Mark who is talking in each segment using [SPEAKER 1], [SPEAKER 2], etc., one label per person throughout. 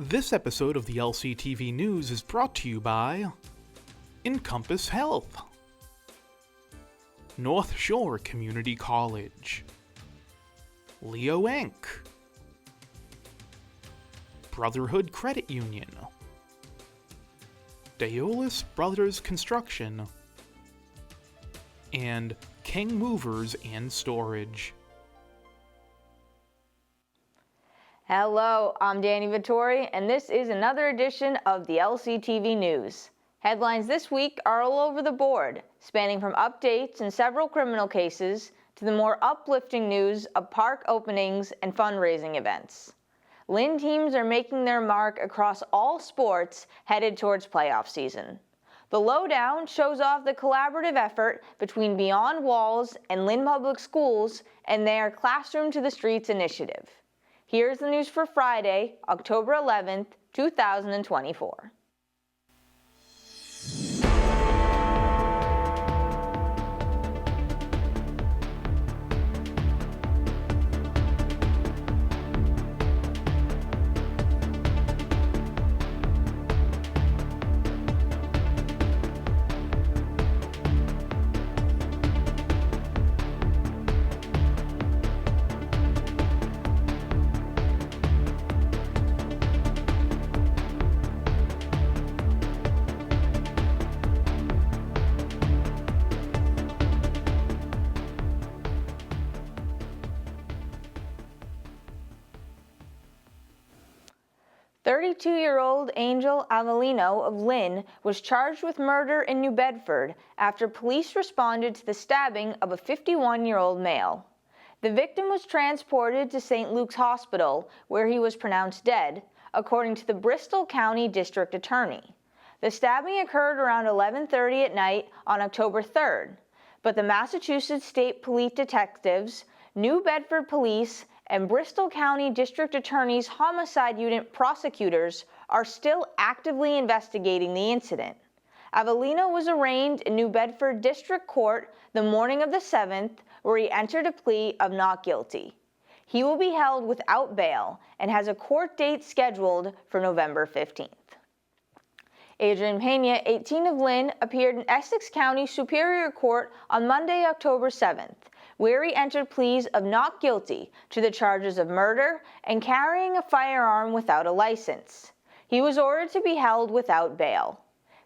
[SPEAKER 1] This episode of the LCTV News is brought to you by Encompass Health, North Shore Community College, Leo Inc., Brotherhood Credit Union, Daolis Brothers Construction, and King Movers and Storage.
[SPEAKER 2] Hello, I'm Danny Vittori, and this is another edition of the LCTV News. Headlines this week are all over the board, spanning from updates in several criminal cases to the more uplifting news of park openings and fundraising events. Lynn teams are making their mark across all sports headed towards playoff season. The Lowdown shows off the collaborative effort between Beyond Walls and Lynn Public Schools and their Classroom to the Streets initiative. Here's the news for Friday, October 11th, 2024. "32-year-old Angel Avellino of Lynn was charged with murder in New Bedford after police responded to the stabbing of a 51-year-old male. The victim was transported to St. Luke's Hospital, where he was pronounced dead, according to the Bristol County District Attorney. The stabbing occurred around 11:30 at night on October 3rd, but the Massachusetts State Police detectives, New Bedford Police, and Bristol County District Attorney's Homicide Unit prosecutors are still actively investigating the incident. Avellino was arraigned in New Bedford District Court the morning of the 7th, where he entered a plea of not guilty. He will be held without bail and has a court date scheduled for November 15th. Adrian Pena, 18 of Lynn, appeared in Essex County Superior Court on Monday, October 7th, where he entered pleas of not guilty to the charges of murder and carrying a firearm without a license. He was ordered to be held without bail.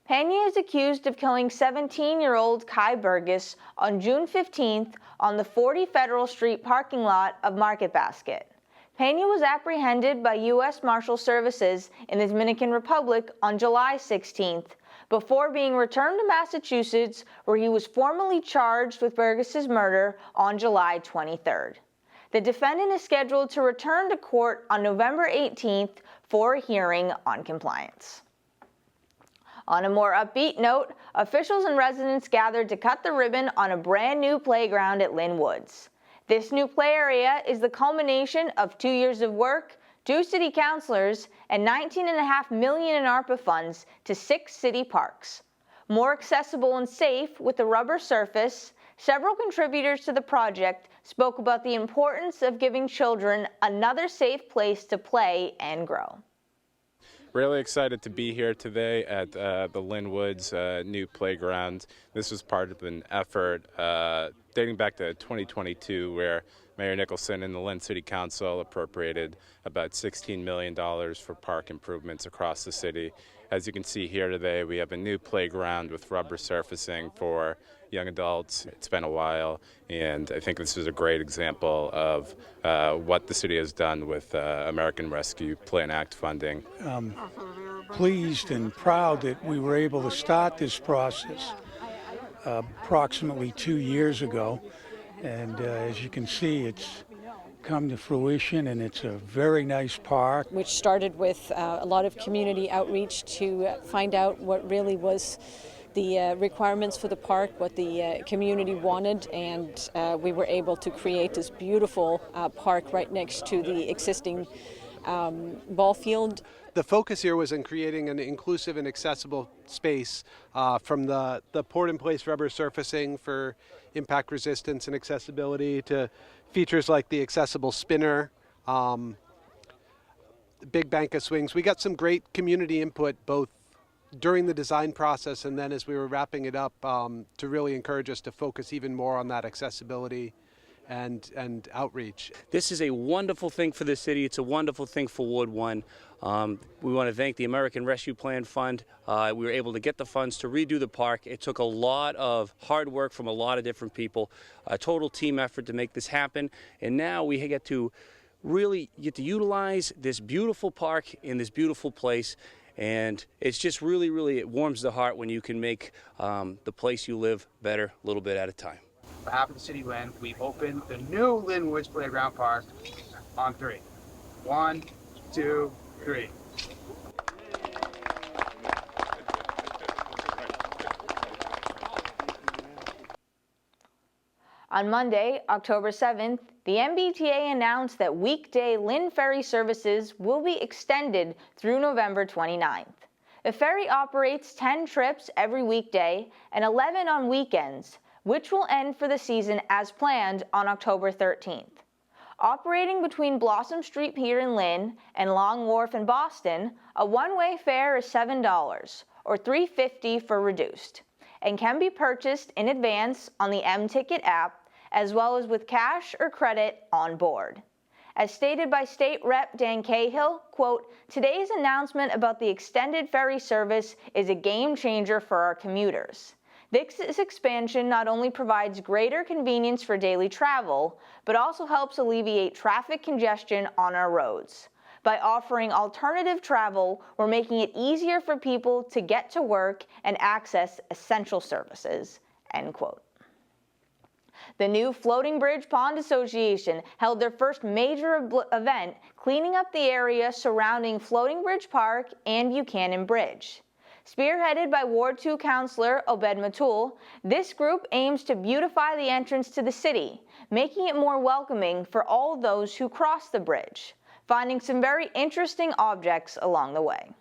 [SPEAKER 2] Pena is accused of killing 17-year-old Kai Burgess on June 15th on the 40 Federal Street parking lot of Market Basket. Pena was apprehended by U.S. Marshal Services in the Dominican Republic on July 16th, before being returned to Massachusetts, where he was formally charged with Burgess's murder on July 23rd. The defendant is scheduled to return to court on November 18th for a hearing on compliance. On a more upbeat note, officials and residents gathered to cut the ribbon on a brand new playground at Lynn Woods. This new play area is the culmination of 2 years of work, 2 city councilors, and $19.5 million in ARPA funds to 6 city parks. More accessible and safe with a rubber surface, several contributors to the project spoke about the importance of giving children another safe place to play and grow.
[SPEAKER 3] Really excited to be here today at the Lynn Woods new playground. This was part of an effort dating back to 2022 where Mayor Nicholson and the Lynn City Council appropriated about $16 million for park improvements across the city. As you can see here today, we have a new playground with rubber surfacing for young adults. It's been a while, and I think this is a great example of what the city has done with American Rescue Plan Act funding.
[SPEAKER 4] Pleased and proud that we were able to start this process approximately 2 years ago. And as you can see, it's come to fruition, and it's a very nice park.
[SPEAKER 5] Which started with a lot of community outreach to find out what really was the requirements for the park, what the community wanted, and we were able to create this beautiful park right next to the existing ball field.
[SPEAKER 6] The focus here was in creating an inclusive and accessible space from the poured-in-place rubber surfacing for impact resistance and accessibility to features like the accessible spinner, big bank of swings. We got some great community input both during the design process and then as we were wrapping it up to really encourage us to focus even more on that accessibility and outreach.
[SPEAKER 7] This is a wonderful thing for the city. It's a wonderful thing for Ward 1. We want to thank the American Rescue Plan Fund. We were able to get the funds to redo the park. It took a lot of hard work from a lot of different people, a total team effort to make this happen. And now we get to really utilize this beautiful park in this beautiful place. And it's just really, it warms the heart when you can make the place you live better a little bit at a time.
[SPEAKER 8] On behalf of the city, Lynn, we open the new Lynn Woods Playground Park on 3. 1, 2, 3.
[SPEAKER 2] On Monday, October 7th, the MBTA announced that weekday Lynn Ferry services will be extended through November 29th. The ferry operates 10 trips every weekday and 11 on weekends, which will end for the season as planned on October 13th. Operating between Blossom Street Pier in Lynn and Long Wharf in Boston, a one-way fare is $7, or $3.50 for reduced, and can be purchased in advance on the M-Ticket app, as well as with cash or credit on board. As stated by State Rep Dan Cahill, quote, "Today's announcement about the extended ferry service is a game changer for our commuters. This expansion not only provides greater convenience for daily travel, but also helps alleviate traffic congestion on our roads. By offering alternative travel, we're making it easier for people to get to work and access essential services," end quote. The new Floating Bridge Pond Association held their first major event cleaning up the area surrounding Floating Bridge Park and Buchanan Bridge. Spearheaded by Ward 2 Councilor Obed Matul, this group aims to beautify the entrance to the city, making it more welcoming for all those who cross the bridge, finding some very interesting objects along the way.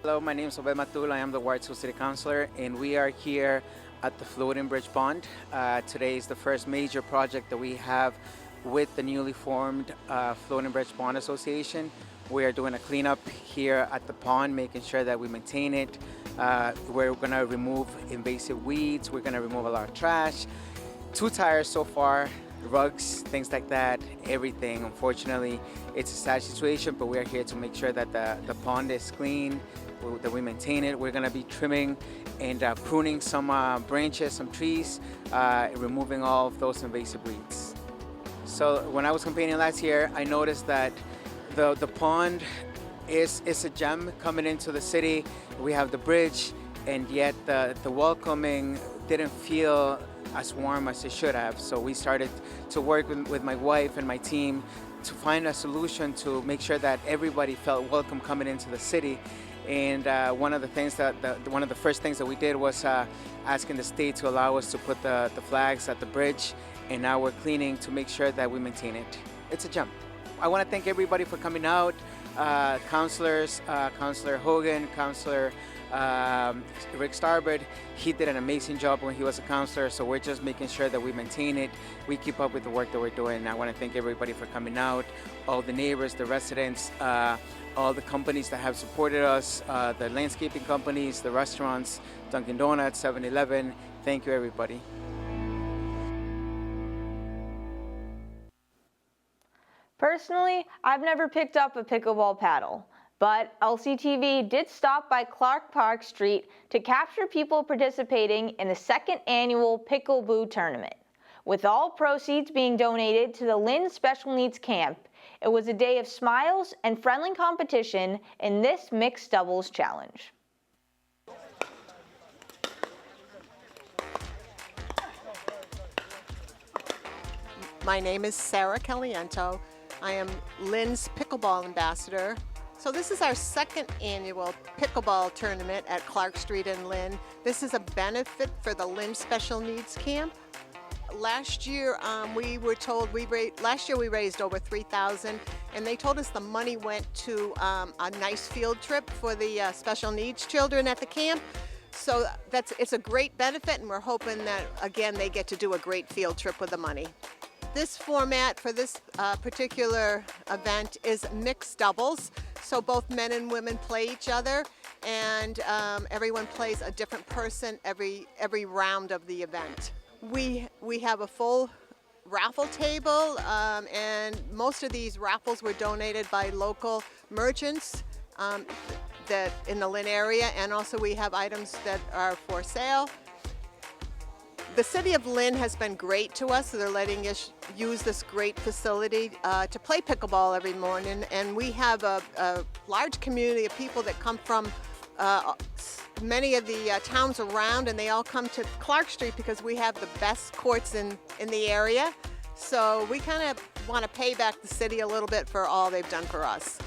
[SPEAKER 9] Hello, my name is Obed Matul. I am the Ward 2 City Councilor, and we are here at the Floating Bridge Pond. Today is the first major project that we have with the newly formed Floating Bridge Pond Association. We are doing a cleanup here at the pond, making sure that we maintain it. We're going to remove invasive weeds. We're going to remove a lot of trash. 2 tires so far, rugs, things like that, everything. Unfortunately, it's a sad situation, but we're here to make sure that the pond is clean, that we maintain it. We're going to be trimming and pruning some branches, some trees, removing all of those invasive weeds. So when I was campaigning last year, I noticed that the pond is a gem coming into the city. We have the bridge, and yet the welcoming didn't feel as warm as it should have. So we started to work with my wife and my team to find a solution to make sure that everybody felt welcome coming into the city. And one of the first things that we did was asking the state to allow us to put the flags at the bridge, and now we're cleaning to make sure that we maintain it. It's a gem. I want to thank everybody for coming out, councilors, Councilor Hogan, Councilor Rick Starbird. He did an amazing job when he was a councilor, so we're just making sure that we maintain it, we keep up with the work that we're doing. And I want to thank everybody for coming out, all the neighbors, the residents, all the companies that have supported us, the landscaping companies, the restaurants, Dunkin' Donuts, 7-Eleven. Thank you, everybody.
[SPEAKER 2] Personally, I've never picked up a pickleball paddle, but LCTV did stop by Clark Park Street to capture people participating in the 2nd annual pickle-boo tournament. With all proceeds being donated to the Lynn Special Needs Camp, it was a day of smiles and friendly competition in this mixed doubles challenge.
[SPEAKER 10] My name is Sarah Caliento. I am Lynn's pickleball ambassador. So this is our 2nd annual pickleball tournament at Clark Street in Lynn. This is a benefit for the Lynn Special Needs Camp. Last year we were told we raised over $3,000, and they told us the money went to a nice field trip for the special needs children at the camp. So it's a great benefit, and we're hoping that, again, they get to do a great field trip with the money. This format for this particular event is mixed doubles. So both men and women play each other, and everyone plays a different person every round of the event. We have a full raffle table, and most of these raffles were donated by local merchants that in the Lynn area, and also we have items that are for sale. The City of Lynn has been great to us, so they're letting us use this great facility to play pickleball every morning, and we have a large community of people that come from many of the towns around, and they all come to Clark Street because we have the best courts in the area. So we kind of want to pay back the city a little bit for all they've done for us.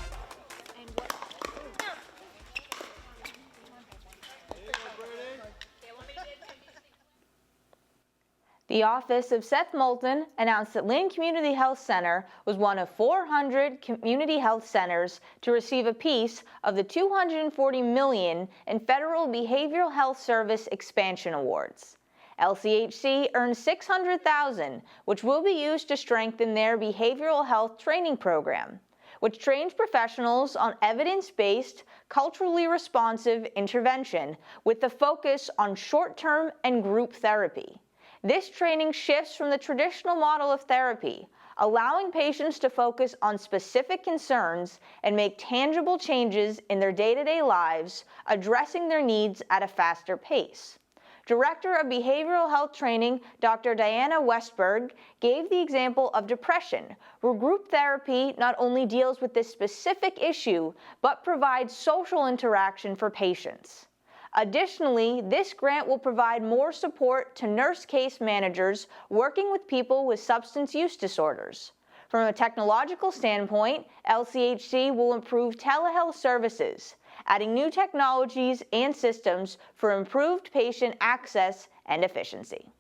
[SPEAKER 2] The office of Seth Moulton announced that Lynn Community Health Center was one of 400 community health centers to receive a piece of the $240 million in Federal Behavioral Health Service Expansion Awards. LCHC earned $600,000, which will be used to strengthen their behavioral health training program, which trains professionals on evidence-based, culturally responsive intervention with the focus on short-term and group therapy. This training shifts from the traditional model of therapy, allowing patients to focus on specific concerns and make tangible changes in their day-to-day lives, addressing their needs at a faster pace. Director of Behavioral Health Training, Dr. Diana Westberg, gave the example of depression, where group therapy not only deals with this specific issue, but provides social interaction for patients. Additionally, this grant will provide more support to nurse case managers working with people with substance use disorders. From a technological standpoint, LCHC will improve telehealth services, adding new technologies and systems for improved patient access and efficiency.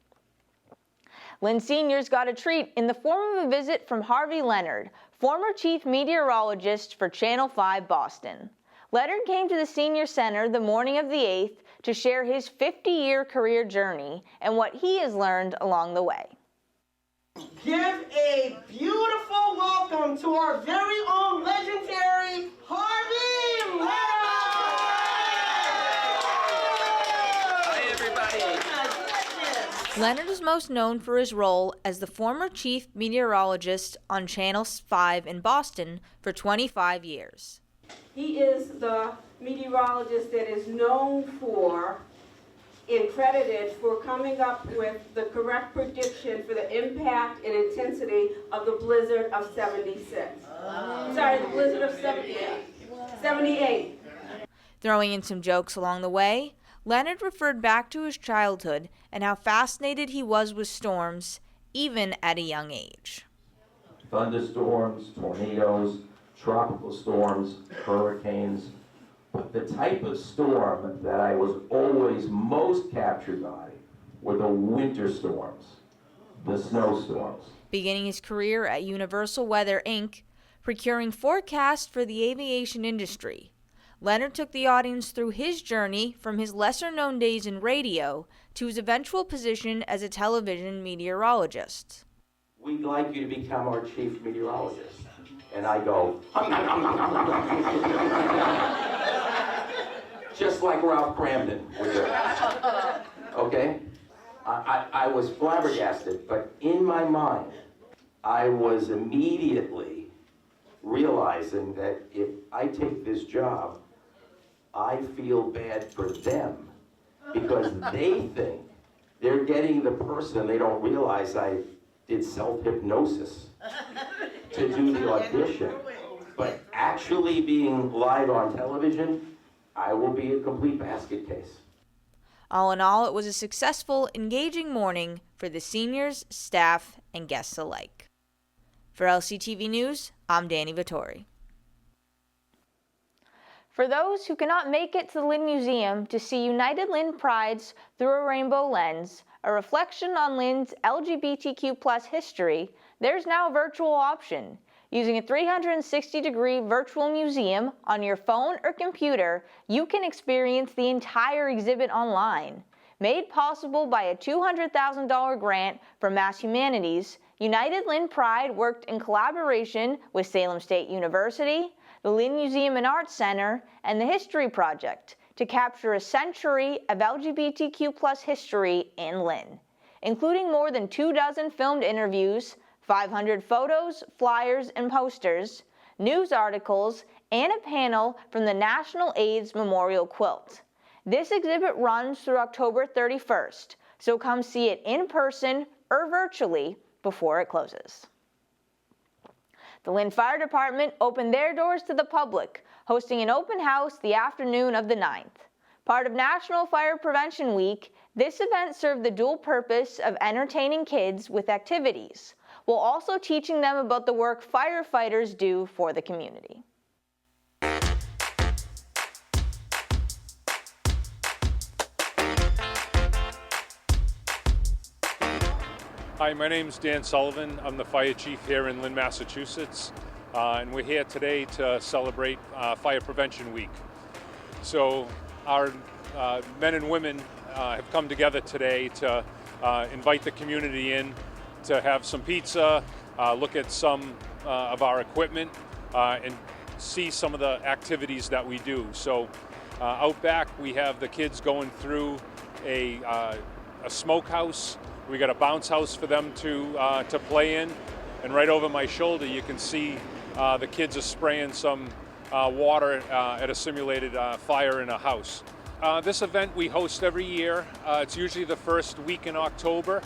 [SPEAKER 2] Lynn seniors got a treat in the form of a visit from Harvey Leonard, former chief meteorologist for Channel 5 Boston. Leonard came to the Senior Center the morning of the 8th to share his 50-year career journey and what he has learned along the way.
[SPEAKER 11] Give a beautiful welcome to our very own legendary Harvey Leonard! Hi, everybody.
[SPEAKER 2] Leonard is most known for his role as the former chief meteorologist on Channel 5 in Boston for 25 years.
[SPEAKER 12] He is the meteorologist that is known for and credited for coming up with the correct prediction for the impact and intensity of the blizzard of 76. Sorry, the blizzard of 78.
[SPEAKER 2] Throwing in some jokes along the way, Leonard referred back to his childhood and how fascinated he was with storms, even at a young age.
[SPEAKER 13] Thunderstorms, tornadoes, tropical storms, hurricanes, but the type of storm that I was always most captured by were the winter storms, the snowstorms.
[SPEAKER 2] Beginning his career at Universal Weather, Inc., procuring forecasts for the aviation industry, Leonard took the audience through his journey from his lesser-known days in radio to his eventual position as a television meteorologist.
[SPEAKER 13] We'd like you to become our chief meteorologist. And I go, just like Ralph Cramden would do. Okay? I was flabbergasted, but in my mind, I was immediately realizing that if I take this job, I feel bad for them because they think they're getting the person. They don't realize I did self-hypnosis to do the audition, but actually being live on television, I will be a complete basket case.
[SPEAKER 2] All in all, it was a successful, engaging morning for the seniors, staff, and guests alike. For LCTV News, I'm Danny Vittori. For those who cannot make it to the Lynn Museum to see United Lynn Prides Through a Rainbow Lens, a reflection on Lynn's LGBTQ+ history, there's now a virtual option. Using a 360-degree virtual museum on your phone or computer, you can experience the entire exhibit online. Made possible by a $200,000 grant from Mass Humanities, United Lynn Pride worked in collaboration with Salem State University, the Lynn Museum and Arts Center, and the History Project to capture a century of LGBTQ+ history in Lynn, including more than 24 filmed interviews, 500 photos, flyers, and posters, news articles, and a panel from the National AIDS Memorial Quilt. This exhibit runs through October 31st, so come see it in person or virtually before it closes. The Lynn Fire Department opened their doors to the public, hosting an open house the afternoon of the 9th. Part of National Fire Prevention Week, this event served the dual purpose of entertaining kids with activities, while also teaching them about the work firefighters do for the community.
[SPEAKER 14] Hi, my name is Dan Sullivan. I'm the fire chief here in Lynn, Massachusetts, and we're here today to celebrate Fire Prevention Week. So our men and women have come together today to invite the community in to have some pizza, look at some of our equipment, and see some of the activities that we do. So out back we have the kids going through a smokehouse. We got a bounce house for them to play in, and right over my shoulder you can see the kids are spraying some water at a simulated fire in a house. This event we host every year. It's usually the first week in October.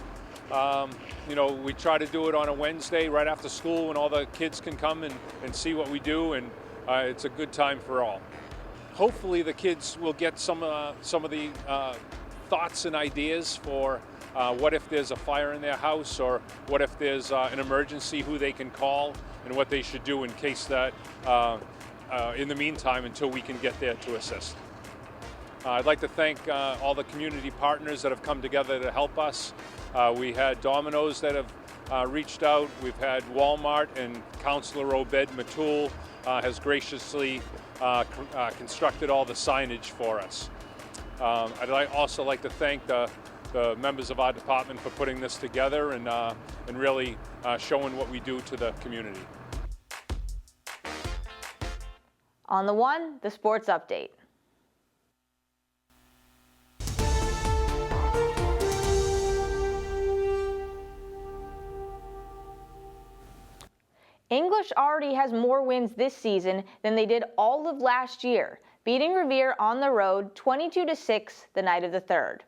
[SPEAKER 14] You know, we try to do it on a Wednesday right after school when all the kids can come and see what we do, and it's a good time for all. Hopefully the kids will get some of the thoughts and ideas for what if there's a fire in their house, or what if there's an emergency, who they can call and what they should do in case that, in the meantime, until we can get there to assist. I'd like to thank all the community partners that have come together to help us. We had Domino's that have reached out. We've had Walmart, and Councilor Obed Matul has graciously constructed all the signage for us. I'd also like to thank the members of our department for putting this together and really showing what we do to the community.
[SPEAKER 2] On the one, the sports update. English already has more wins this season than they did all of last year, beating Revere on the road 22-6 the night of the 3rd.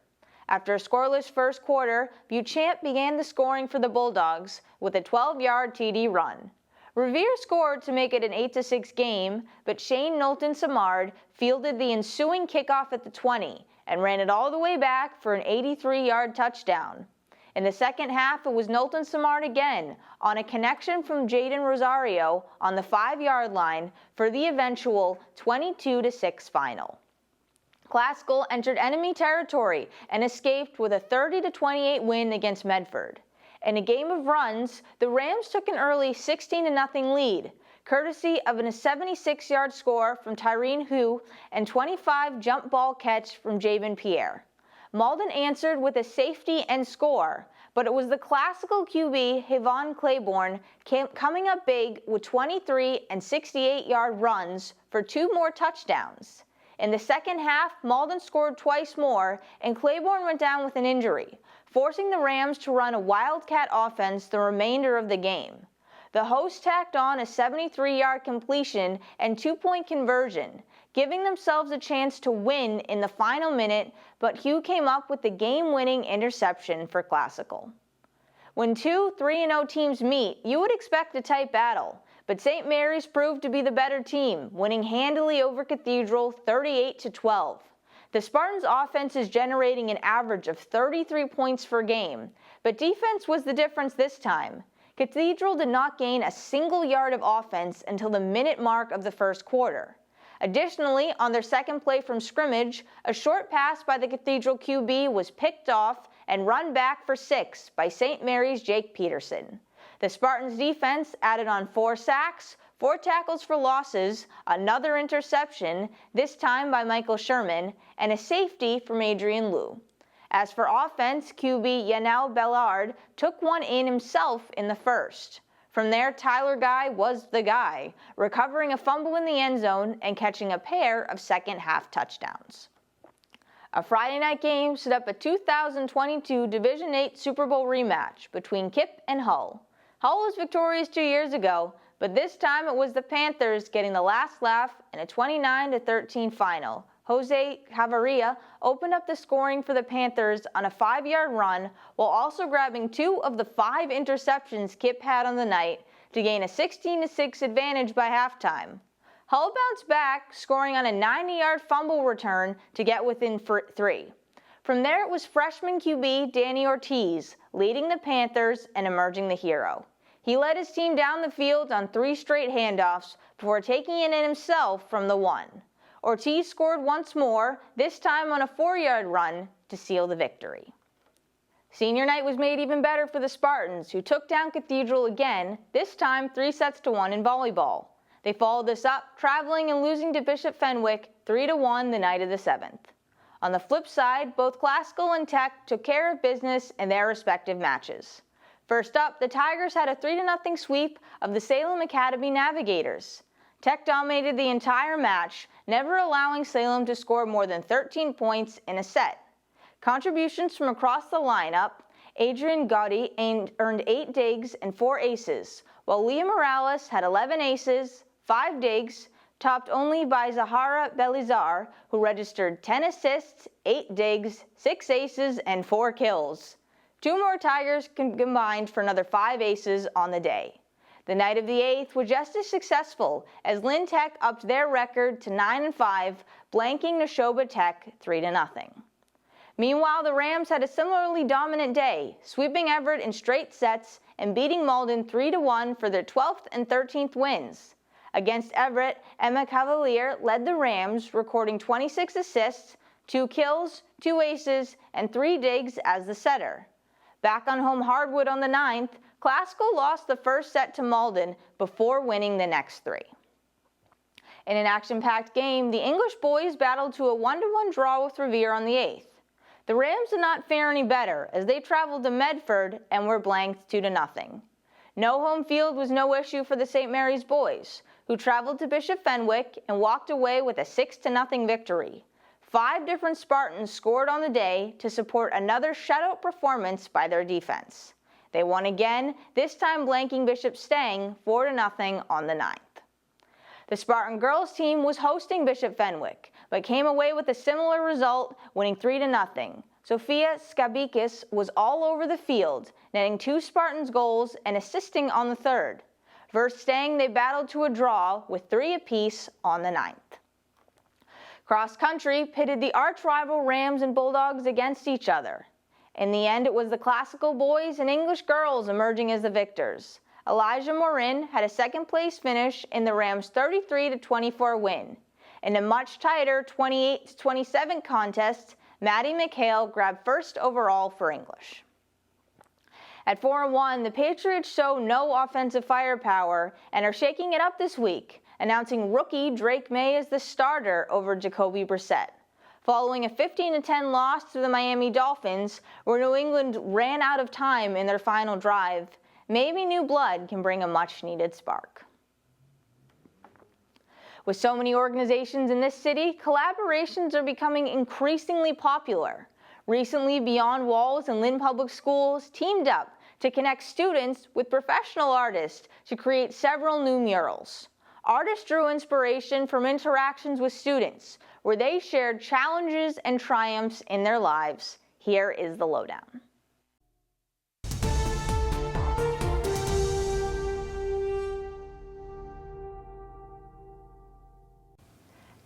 [SPEAKER 2] After a scoreless first quarter, Beauchamp began the scoring for the Bulldogs with a 12-yard TD run. Revere scored to make it an 8-6 game, but Shane Knowlton-Samard fielded the ensuing kickoff at the 20 and ran it all the way back for an 83-yard touchdown. In the second half, it was Knowlton-Samard again on a connection from Jaden Rosario on the 5-yard line for the eventual 22-6 final. Classical entered enemy territory and escaped with a 30-28 win against Medford. In a game of runs, the Rams took an early 16-0 lead, courtesy of a 76-yard score from Tyrene Hu and 25 jump ball catch from Jabin Pierre. Malden answered with a safety and score, but it was the Classical QB Havon Claiborne coming up big with 23 and 68-yard runs for 2 more touchdowns. In the second half, Malden scored twice more, and Claiborne went down with an injury, forcing the Rams to run a Wildcat offense the remainder of the game. The hosts tacked on a 73-yard completion and 2-point conversion, giving themselves a chance to win in the final minute, but Hugh came up with the game-winning interception for Classical. When two 3-0 teams meet, you would expect a tight battle, but St. Mary's proved to be the better team, winning handily over Cathedral 38-12. The Spartans' offense is generating an average of 33 points per game, but defense was the difference this time. Cathedral did not gain a single yard of offense until the minute mark of the first quarter. Additionally, on their second play from scrimmage, a short pass by the Cathedral QB was picked off and run back for 6 by St. Mary's Jake Peterson. The Spartans' defense added on 4 sacks, 4 tackles for losses, another interception, this time by Michael Sherman, and a safety from Adrian Liu. As for offense, QB Yanel Bellard took one in himself in the first. From there, Tyler Guy was the guy, recovering a fumble in the end zone and catching a pair of second-half touchdowns. A Friday night game set up a 2022 Division VIII Super Bowl rematch between Kip and Hull. Hull was victorious 2 years ago, but this time it was the Panthers getting the last laugh in a 29-13 final. Jose Cavarria opened up the scoring for the Panthers on a 5-yard run while also grabbing 2 of the 5 interceptions Kip had on the night to gain a 16-6 advantage by halftime. Hull bounced back, scoring on a 90-yard fumble return to get within 3. From there, it was freshman QB Danny Ortiz leading the Panthers and emerging the hero. He led his team down the field on 3 straight handoffs before taking it in himself from the 1. Ortiz scored once more, this time on a 4-yard run to seal the victory. Senior night was made even better for the Spartans, who took down Cathedral again, this time 3-1 in volleyball. They followed this up, traveling and losing to Bishop Fenwick 3-1 the night of the 7th. On the flip side, both Classical and Tech took care of business in their respective matches. First up, the Tigers had a 3-0 sweep of the Salem Academy Navigators. Tech dominated the entire match, never allowing Salem to score more than 13 points in a set. Contributions from across the lineup, Adrian Gotti earned 8 digs and 4 aces, while Leah Morales had 11 aces, 5 digs, topped only by Zahara Belizar, who registered 10 assists, 8 digs, 6 aces, and 4 kills. 2 more Tigers combined for another 5 aces on the day. The night of the 8th was just as successful as Lynn Tech upped their record to 9-5, blanking Neshoba Tech 3-0. Meanwhile, the Rams had a similarly dominant day, sweeping Everett in straight sets and beating Malden 3-1 for their 12th and 13th wins. Against Everett, Emma Cavalier led the Rams, recording 26 assists, 2 kills, 2 aces, and 3 digs as the setter. Back on home hardwood on the 9th, Classical lost the first set to Malden before winning the next 3. In an action-packed game, the English boys battled to a 1-1 draw with Revere on the 8th. The Rams did not fare any better as they traveled to Medford and were blanked 2-0. No home field was no issue for the St. Mary's boys, who traveled to Bishop Fenwick and walked away with a 6-0 victory. 5 different Spartans scored on the day to support another shutout performance by their defense. They won again, this time blanking Bishop Stang 4-0 on the 9th. The Spartan girls team was hosting Bishop Fenwick, but came away with a similar result, winning 3-0. Sophia Skabikis was all over the field, netting 2 Spartans goals and assisting on the 3rd. Versus Stang, they battled to a draw with 3 apiece on the 9th. Cross country pitted the arch-rival Rams and Bulldogs against each other. In the end, it was the Classical boys and English girls emerging as the victors. Elijah Morin had a second-place finish in the Rams' 33-24 win. In a much tighter 28-27 contest, Maddie McHale grabbed first overall for English. At 4-1, the Patriots show no offensive firepower and are shaking it up this week, announcing rookie Drake May as the starter over Jacoby Brissett. Following a 15-10 loss to the Miami Dolphins, where New England ran out of time in their final drive, maybe new blood can bring a much-needed spark. With so many organizations in this city, collaborations are becoming increasingly popular. Recently, Beyond Walls and Lynn Public Schools teamed up to connect students with professional artists to create several new murals. Artists drew inspiration from interactions with students, where they shared challenges and triumphs in their lives. Here is the lowdown.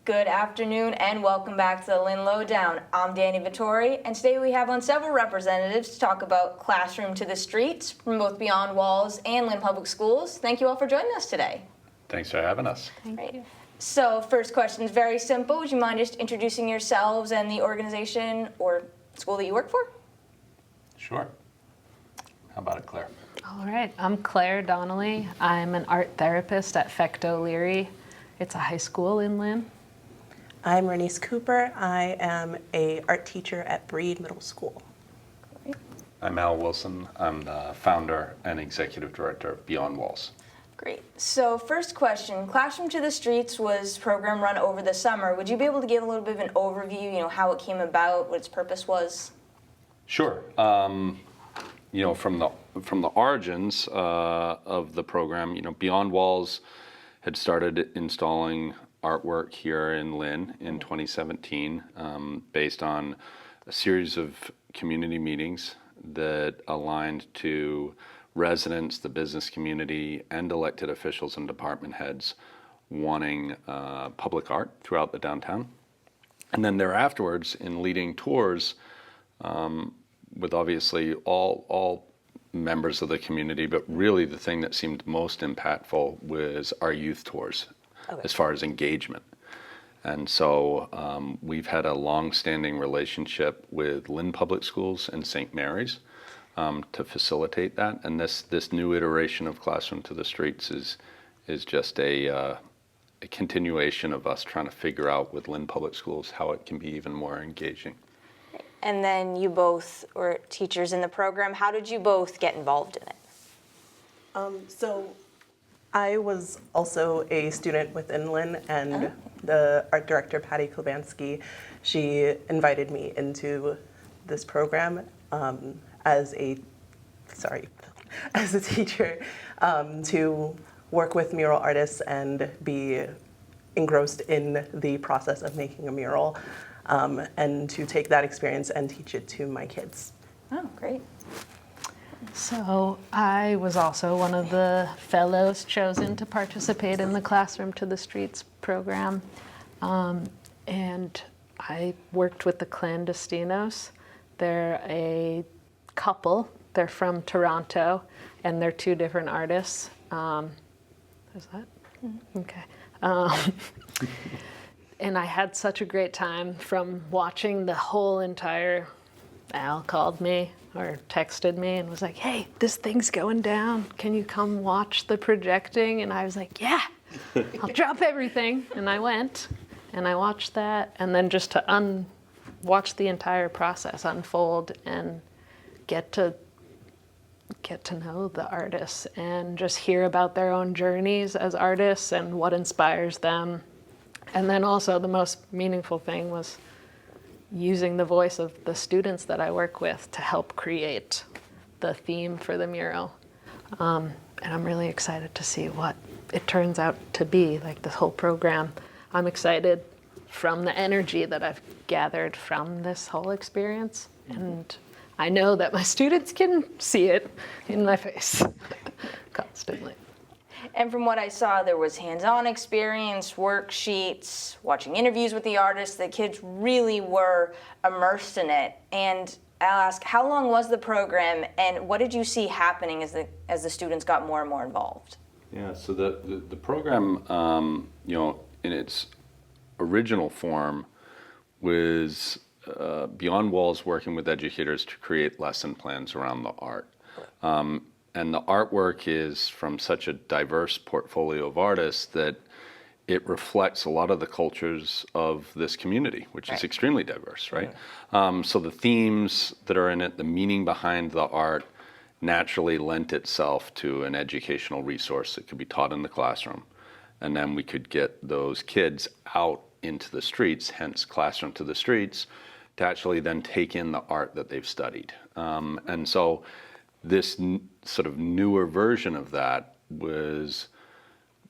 [SPEAKER 2] Good afternoon and welcome back to the Lynn Lowdown. I'm Danny Vittori, and today we have on several representatives to talk about Classroom to the Streets from both Beyond Walls and Lynn Public Schools. Thank you all for joining us today.
[SPEAKER 15] Thanks for having us.
[SPEAKER 2] Thank you. So first question is very simple. Would you mind just introducing yourselves and the organization or school that you work for?
[SPEAKER 15] Sure. How about it, Claire? All right, I'm Claire Donnelly. I'm an art therapist at Fecto Leary. It's a high school in Lynn.
[SPEAKER 16] I'm Bernice Cooper. I am an art teacher at Breed Middle School.
[SPEAKER 17] I'm Al Wilson. I'm the founder and executive director of Beyond Walls.
[SPEAKER 2] Great. So first question, Classroom to the Streets was program run over the summer. Would you be able to give a little bit of an overview, how it came about, what its purpose was?
[SPEAKER 17] Sure. From the origins of the program, Beyond Walls had started installing artwork here in Lynn in 2017 based on a series of community meetings that aligned to residents, the business community, and elected officials and department heads wanting public art throughout the downtown. And then thereafterwards, in leading tours with obviously all members of the community, but really the thing that seemed most impactful was our youth tours as far as engagement. And so we've had a long-standing relationship with Lynn Public Schools and St. Mary's to facilitate that. And this new iteration of Classroom to the Streets is just a continuation of us trying to figure out with Lynn Public Schools how it can be even more engaging.
[SPEAKER 2] And then you both were teachers in the program. How did you both get involved in it?
[SPEAKER 16] So I was also a student within Lynn, and the art director, Patty Klobansky, she invited me into this program as a teacher to work with mural artists and be engrossed in the process of making a mural, and to take that experience and teach it to my kids.
[SPEAKER 2] Oh, great.
[SPEAKER 15] So I was also one of the fellows chosen to participate in the Classroom to the Streets program. And I worked with the Clandestinos. They're a couple. They're from Toronto, and they're two different artists. Is that? Okay. And I had such a great time from watching the whole entire. Al called me or texted me and was like, hey, this thing's going down. Can you come watch the projecting? And I was like, yeah, I'll drop everything. And I went and I watched that. And then just to watch the entire process unfold and get to know the artists and just hear about their own journeys as artists and what inspires them. And then also the most meaningful thing was using the voice of the students that I work with to help create the theme for the mural. And I'm really excited to see what it turns out to be, like this whole program. I'm excited from the energy that I've gathered from this whole experience. And I know that my students can see it in my face constantly.
[SPEAKER 2] And from what I saw, there was hands-on experience, worksheets, watching interviews with the artists. The kids really were immersed in it. And I'll ask, how long was the program, and what did you see happening as the students got more and more involved?
[SPEAKER 17] Yeah, so the program, in its original form was Beyond Walls working with educators to create lesson plans around the art. And the artwork is from such a diverse portfolio of artists that it reflects a lot of the cultures of this community, which is extremely diverse, right? So the themes that are in it, the meaning behind the art, naturally lent itself to an educational resource that could be taught in the classroom. And then we could get those kids out into the streets, hence Classroom to the Streets, to actually then take in the art that they've studied. And so this sort of newer version of that was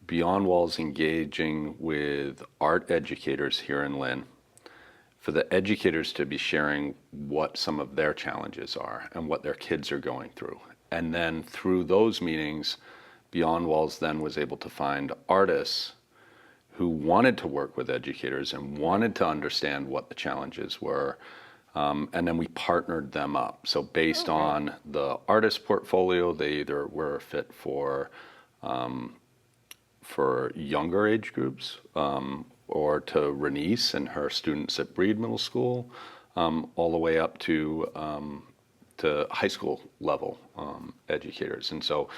[SPEAKER 17] Beyond Walls engaging with art educators here in Lynn, for the educators to be sharing what some of their challenges are and what their kids are going through. And then through those meetings, Beyond Walls then was able to find artists who wanted to work with educators and wanted to understand what the challenges were. And then we partnered them up. So based on the artist portfolio, they either were a fit for younger age groups, or to Renice and her students at Breed Middle School, all the way up to to high school level educators. And so,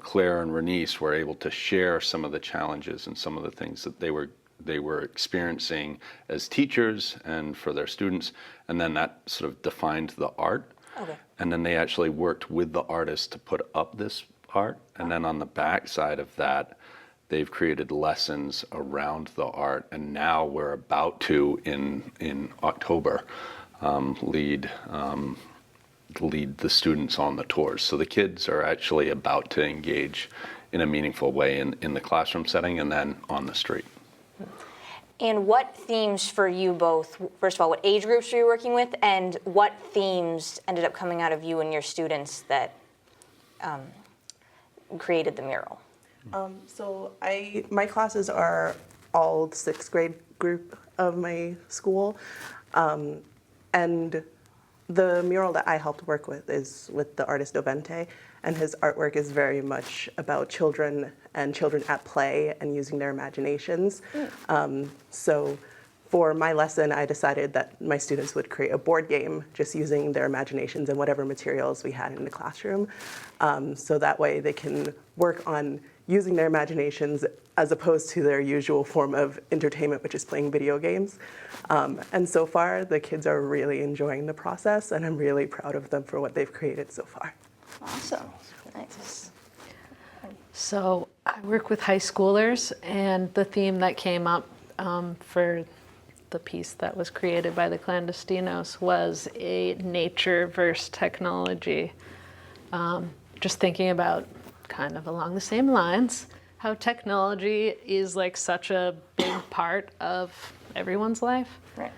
[SPEAKER 17] Claire and Renice were able to share some of the challenges and some of the things that they were experiencing as teachers and for their students, and then that sort of defined the art.
[SPEAKER 2] Okay.
[SPEAKER 17] And then they actually worked with the artist to put up this art, and then on the back side of that, they've created lessons around the art, and now we're about to, in October, lead the students on the tours. So the kids are actually about to engage in a meaningful way in the classroom setting and then on the street.
[SPEAKER 2] And what themes for you both, first of all, what age groups were you working with, and what themes ended up coming out of you and your students that created the mural?
[SPEAKER 16] So my classes are all 6th grade group of my school. And the mural that I helped work with is with the artist Dovente, and his artwork is very much about children and children at play and using their imaginations. So for my lesson, I decided that my students would create a board game just using their imaginations and whatever materials we had in the classroom. So that way they can work on using their imaginations as opposed to their usual form of entertainment, which is playing video games. And so far, the kids are really enjoying the process, and I'm really proud of them for what they've created so far.
[SPEAKER 2] Awesome. Nice.
[SPEAKER 15] So I work with high schoolers, and the theme that came up for the piece that was created by the Clandestinos was a nature versus technology. Just thinking about kind of along the same lines, how technology is like such a big part of everyone's life.
[SPEAKER 2] Right.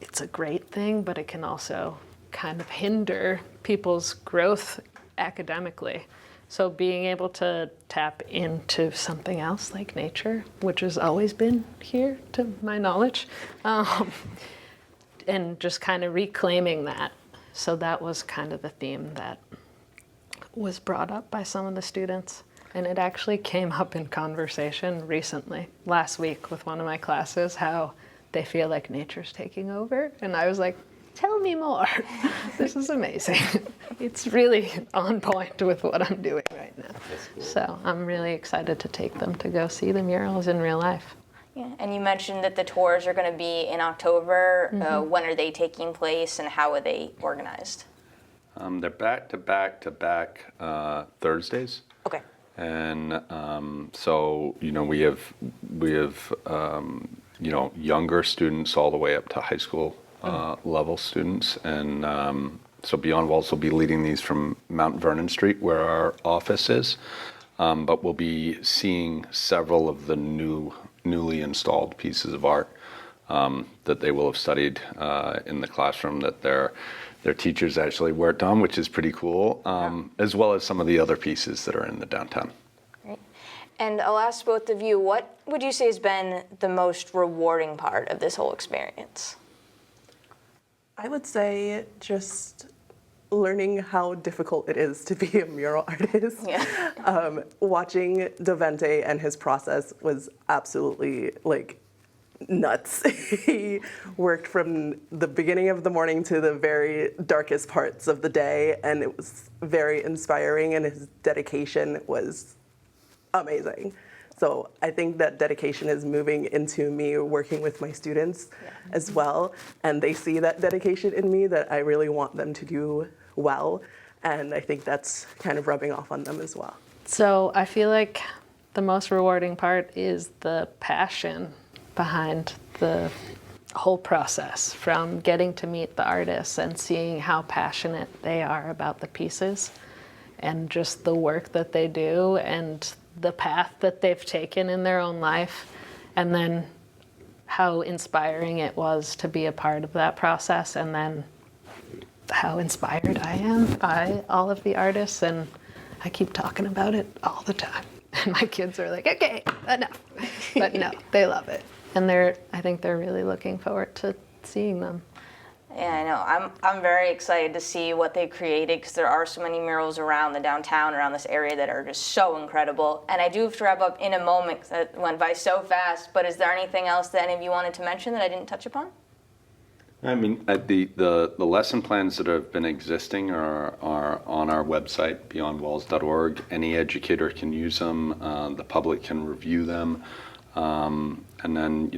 [SPEAKER 15] It's a great thing, but it can also kind of hinder people's growth academically. So being able to tap into something else like nature, which has always been here to my knowledge, and just kind of reclaiming that. So that was kind of the theme that was brought up by some of the students. And it actually came up in conversation recently, last week with one of my classes, how they feel like nature's taking over. And I was like, tell me more. This is amazing. It's really on point with what I'm doing right now. Cool. So I'm really excited to take them to go see the murals in real life.
[SPEAKER 2] Yeah, and you mentioned that the tours are going to be in October.
[SPEAKER 15] Mm-hmm.
[SPEAKER 2] When are they taking place, and how are they organized?
[SPEAKER 17] They're back-to-back Thursdays.
[SPEAKER 2] Okay.
[SPEAKER 17] And so, we have younger students all the way up to high school level students. And so Beyond Walls will be leading these from Mount Vernon Street, where our office is. But we'll be seeing several of the newly installed pieces of art that they will have studied in the classroom that their teachers actually worked on, which is pretty cool, as well as some of the other pieces that are in the downtown.
[SPEAKER 2] Great. And I'll ask both of you, what would you say has been the most rewarding part of this whole experience?
[SPEAKER 16] I would say just learning how difficult it is to be a mural artist.
[SPEAKER 2] Yeah.
[SPEAKER 16] Watching Dovente and his process was absolutely nuts. He worked from the beginning of the morning to the very darkest parts of the day, and it was very inspiring, and his dedication was amazing. So I think that dedication is moving into me working with my students as well, and they see that dedication in me that I really want them to do well, and I think that's kind of rubbing off on them as well.
[SPEAKER 15] So I feel like the most rewarding part is the passion behind the whole process, from getting to meet the artists and seeing how passionate they are about the pieces and just the work that they do and the path that they've taken in their own life, and then how inspiring it was to be a part of that process, and then how inspired I am by all of the artists, and I keep talking about it all the time. And my kids are like, okay, enough. But no, they love it. And I think they're really looking forward to seeing them.
[SPEAKER 2] Yeah, I know. I'm very excited to see what they created, because there are so many murals around the downtown, around this area, that are just so incredible. And I do have to wrap up in a moment, because that went by so fast. But is there anything else that any of you wanted to mention that I didn't touch upon?
[SPEAKER 17] I mean, the lesson plans that have been existing are on our website, beyondwalls.org. Any educator can use them. The public can review them. And then,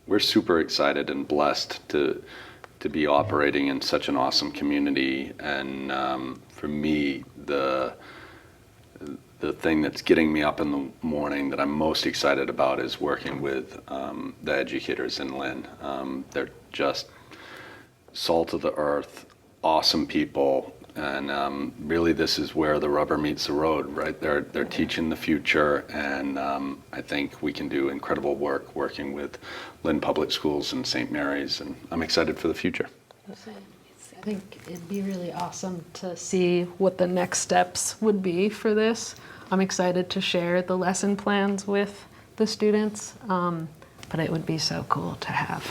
[SPEAKER 17] we're super excited and blessed to be operating in such an awesome community. And for me, the thing that's getting me up in the morning that I'm most excited about is working with the educators in Lynn. They're just salt of the earth, awesome people, and really this is where the rubber meets the road, right? They're teaching the future, and I think we can do incredible work working with Lynn Public Schools and St. Mary's, and I'm excited for the future.
[SPEAKER 15] I think it'd be really awesome to see what the next steps would be for this. I'm excited to share the lesson plans with the students, but it would be so cool to have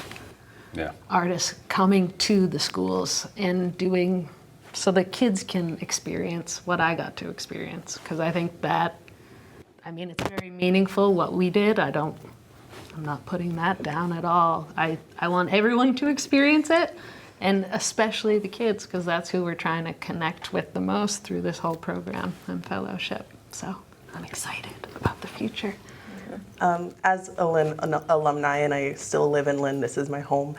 [SPEAKER 15] artists coming to the schools and doing so the kids can experience what I got to experience. Because I think it's very meaningful what we did. I'm not putting that down at all. I want everyone to experience it, and especially the kids, because that's who we're trying to connect with the most through this whole program and fellowship. So I'm excited about the future.
[SPEAKER 16] As a Lynn alumni, and I still live in Lynn, this is my home,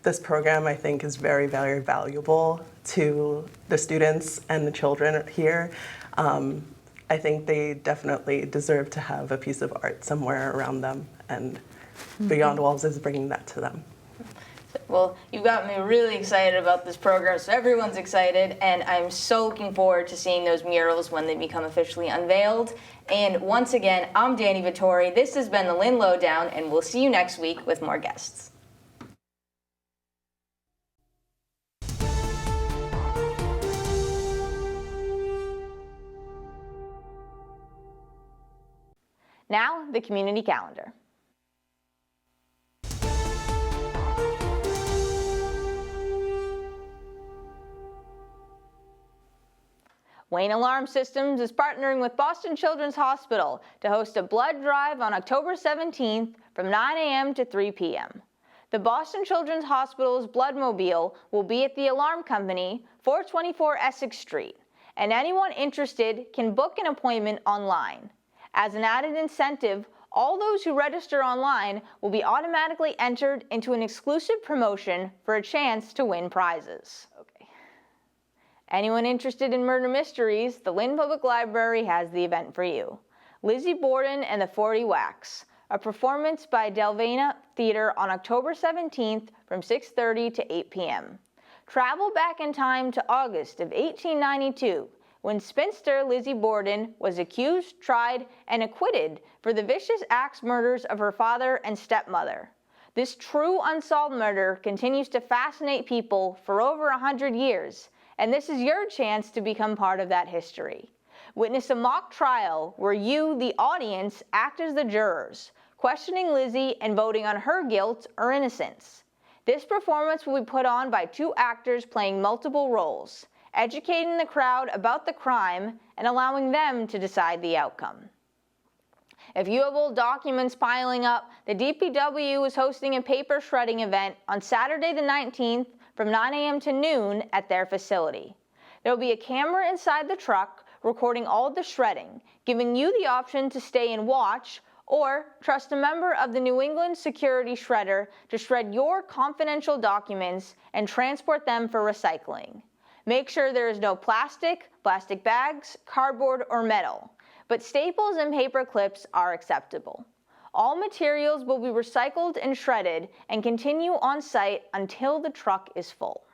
[SPEAKER 16] this program I think is very, very valuable to the students and the children here. I think they definitely deserve to have a piece of art somewhere around them, and Beyond Walls is bringing that to them.
[SPEAKER 2] Well, you've got me really excited about this program, so everyone's excited, and I'm so looking forward to seeing those murals when they become officially unveiled. And once again, I'm Danny Vittori. This has been the Lynn Lowdown, and we'll see you next week with more guests. Now, the community calendar. Wayne Alarm Systems is partnering with Boston Children's Hospital to host a blood drive on October 17th from 9 a.m. to 3 p.m. The Boston Children's Hospital's Bloodmobile will be at the Alarm Company, 424 Essex Street, and anyone interested can book an appointment online. As an added incentive, all those who register online will be automatically entered into an exclusive promotion for a chance to win prizes. Anyone interested in murder mysteries, the Lynn Public Library has the event for you. Lizzie Borden and the 40 Wax, a performance by Delvena Theater on October 17th from 6:30 to 8 p.m. Travel back in time to August of 1892, when spinster Lizzie Borden was accused, tried, and acquitted for the vicious axe murders of her father and stepmother. This true unsolved murder continues to fascinate people for over 100 years, and this is your chance to become part of that history. Witness a mock trial where you, the audience, act as the jurors, questioning Lizzie and voting on her guilt or innocence. This performance will be put on by two actors playing multiple roles, educating the crowd about the crime and allowing them to decide the outcome. If you have old documents piling up, the DPW is hosting a paper shredding event on Saturday the 19th from 9 a.m. to noon at their facility. There will be a camera inside the truck recording all the shredding, giving you the option to stay and watch or trust a member of the New England Security Shredder to shred your confidential documents and transport them for recycling. Make sure there is no plastic bags, cardboard, or metal, but staples and paper clips are acceptable. All materials will be recycled and shredded and continue on site until the truck is full.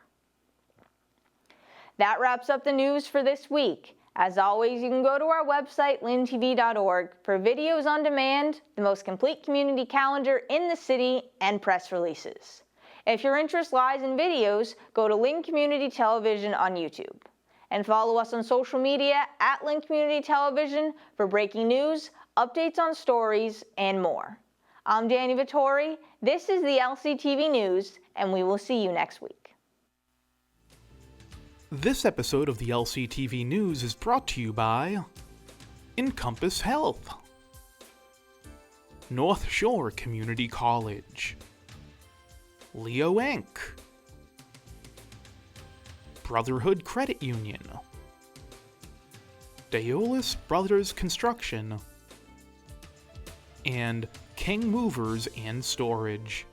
[SPEAKER 2] That wraps up the news for this week. As always, you can go to our website, lyntv.org, for videos on demand, the most complete community calendar in the city, and press releases. If your interest lies in videos, go to Lynn Community Television on YouTube. And follow us on social media at Lynn Community Television for breaking news, updates on stories, and more. I'm Danny Vittori. This is the LCTV News, and we will see you next week.
[SPEAKER 1] This episode of the LCTV News is brought to you by Encompass Health, North Shore Community College, Leo Inc., Brotherhood Credit Union, Daolis Brothers Construction, and King Movers and Storage.